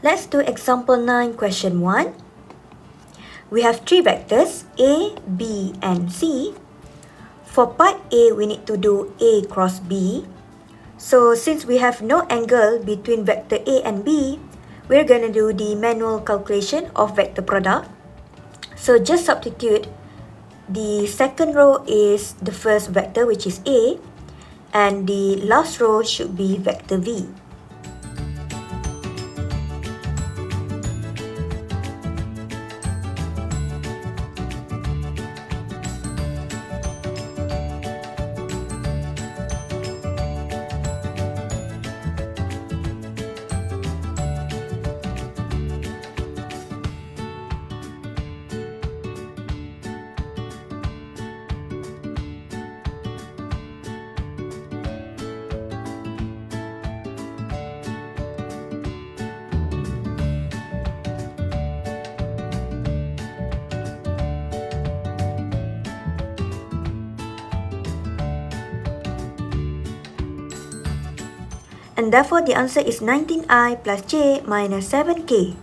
Let's do example 9, question 1. We have three vectors A, B, and C. For part A, we need to do A cross B. So since we have no angle between vector A and B, we're going to do the manual calculation of vector product. So just substitute the second row is the first vector, which is A, and the last row should be vector V. And therefore the answer is 19i plus j minus 7k.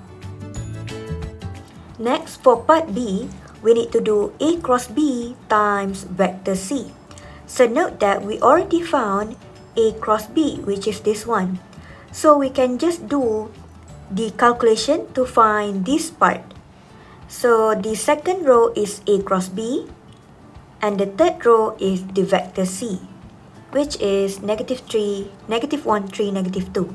Next, for part B, we need to do A cross B times vector C. So note that we already found A cross B, which is this one. So we can just do the calculation to find this part. So the second row is A cross B, and the third row is the vector C, which is -3, -1, 3, -2.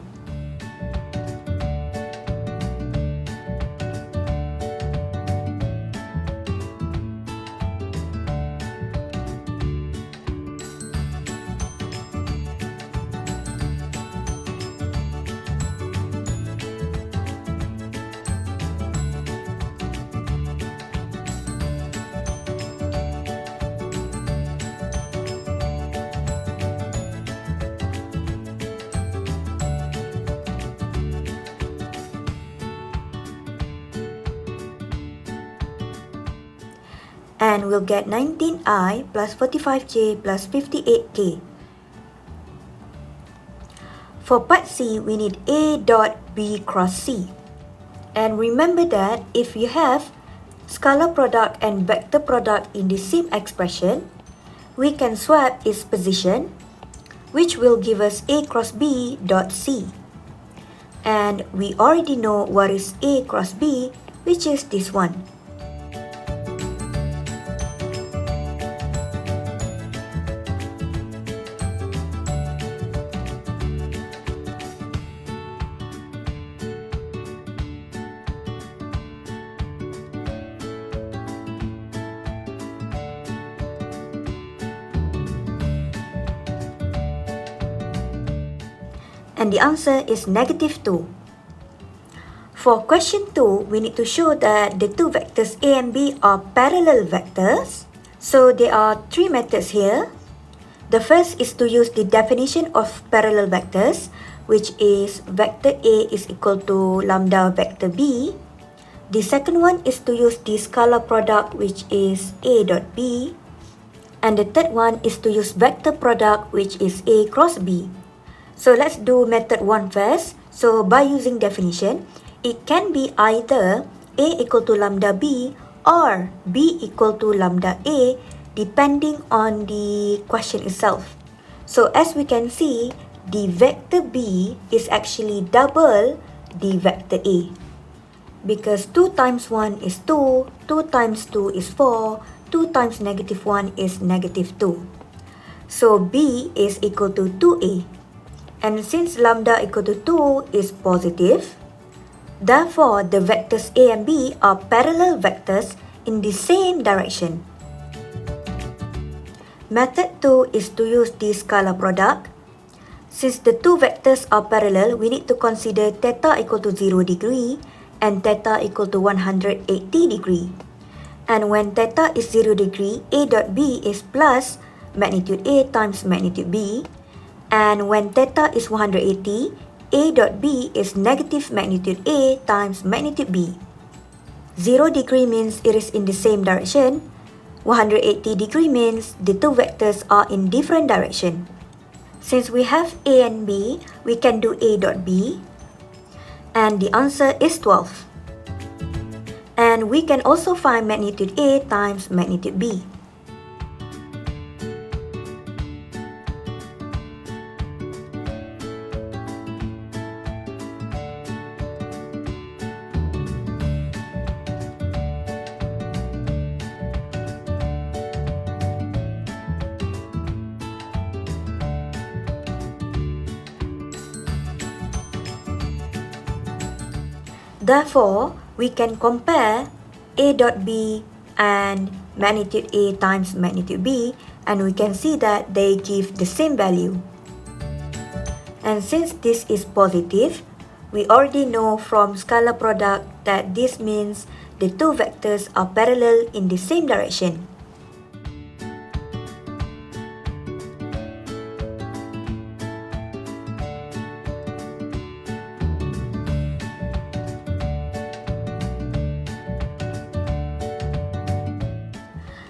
And we'll get 19i plus 45j plus 58k. For part C, we need A dot B cross C. And remember that if you have scalar product and vector product in the same expression, we can swap its position, which will give us A cross B dot C. And we already know what is A cross B, which is this one. And the answer is -2. For question 2, we need to show that the two vectors A and B are parallel vectors. So there are three methods here. The first is to use the definition of parallel vectors, which is vector A is equal to lambda vector B. The second one is to use the scalar product, which is A dot B. And the third one is to use vector product, which is A cross B. So let's do method 1 first. So by using definition, it can be either A equal to lambda B or B equal to lambda A, depending on the question itself. So as we can see, the vector B is actually double the vector A. Because 2 times 1 is 2, 2 times 2 is 4, 2 times -1 is -2. So B is equal to 2A. And since lambda equal to 2 is positive, therefore the vectors A and B are parallel vectors in the same direction. Method 2 is to use the scalar product. Since the two vectors are parallel, we need to consider theta equal to 0 degree and theta equal to 180 degree. And when theta is 0 degree, A dot B is plus magnitude A times magnitude B. And when theta is 180, A dot B is negative magnitude A times magnitude B. 0 degree means it is in the same direction. 180 degree means the two vectors are in different direction. Since we have A and B, we can do A dot B. And the answer is 12. And we can also find magnitude A times magnitude B. Therefore, we can compare A dot B and magnitude A times magnitude B, and we can see that they give the same value. And since this is positive, we already know from scalar product that this means the two vectors are parallel in the same direction.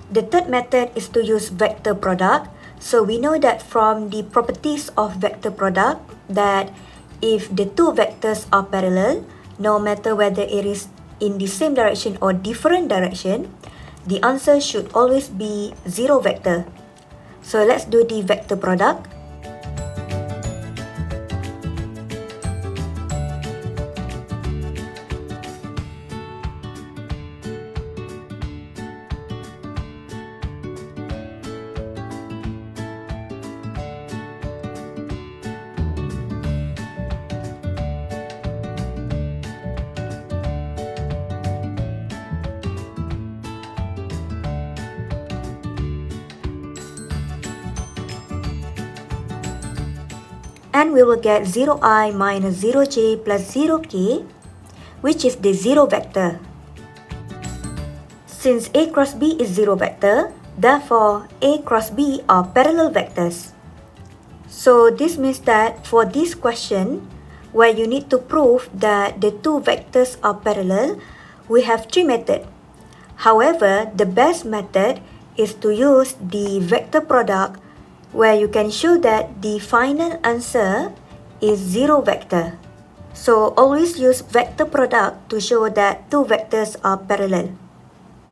The third method is to use vector product. So we know that from the properties of vector product that if the two vectors are parallel, no matter whether it is in the same direction or different direction, the answer should always be zero vector. So let's do the vector product. And we will get 0i minus 0j plus 0k, which is the zero vector. Since A cross B is zero vector, therefore A cross B are parallel vectors. So this means that for this question, where you need to prove that the two vectors are parallel, we have three methods. However, the best method is to use the vector product, where you can show that the final answer is zero vector. So always use vector product to show that two vectors are parallel.